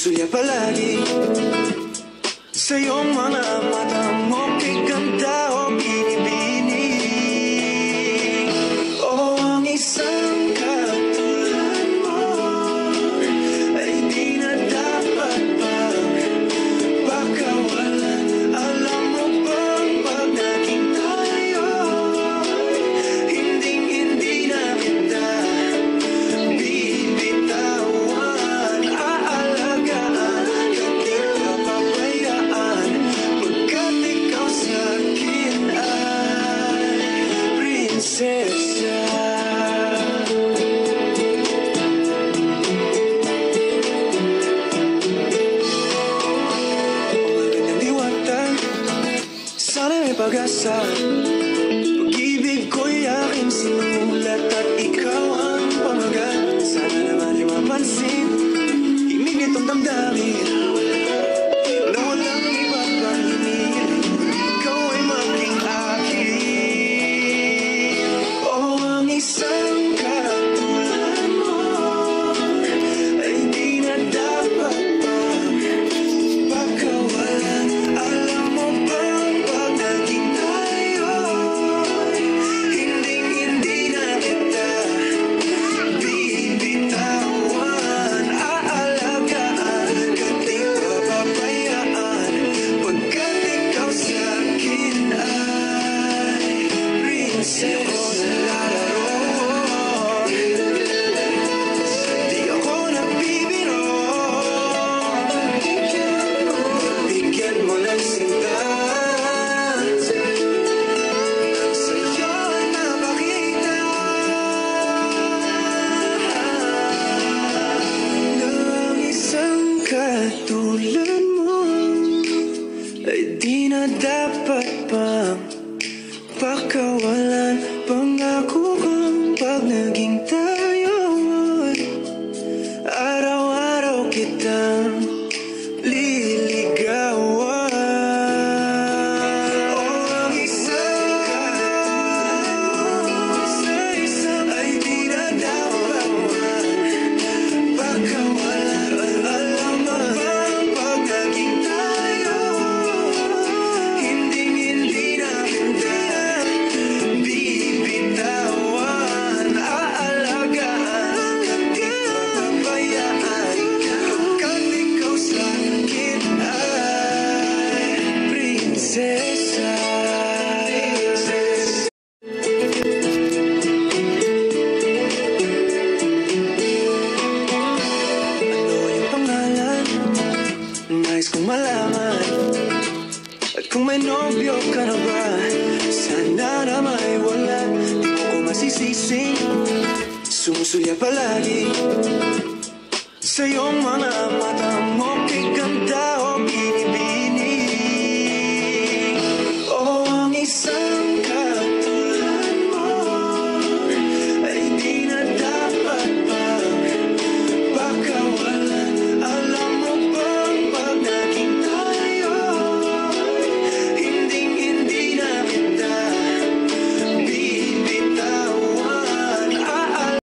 Sumusulya palagi sa iyong mga mata mo, kikanta o binibining. O ang isang katulad mo ay di na dapat pagkawalan. Alam mo bang pag naging tayo, hindi na kita bibitawan. Aalagaan, hindi ka pabayaan, pagkat ikaw sa'kin ay prinsesa. Magandang diwata, sana may pag-asa. Pag-ibig ko'y aking sinulat at ikaw ang pamagat. Sana naman di mapansin himig nitong damdamin na walang iba pang hinihiling. Ikaw ay maging akin. O ang isang katulad mo ay di na dapat pagkawalan. Alam mo bang pag naging tayo, hindi na kita bibitawan. Aalagaan, di ka pabayaan, pagkat ikaw sa'kin ay prinsesa. Di ako nagbibiro, bigyan mo ng sinta. Sa'yo napakita ng isang katulad mo ay di na dapat pang pagkawalan. Pangako kong pag naging tayo, araw-araw kitang liligawan. O ang isang katulad ay di na dapat pagkawalan. Alam mo bang pag naging tayo, hindi na kita bibitawan. Aalagaan, di ka pabayaan, pagkat ikaw sa'kin ay prinsesa. Ano yung pangalan? Nais kong malaman. At kung may nobyo ka na ba, sana na maiwalan. Di mo ko masisising sumusulya palagi sa iyong mga mata mo, kikanta o binibining.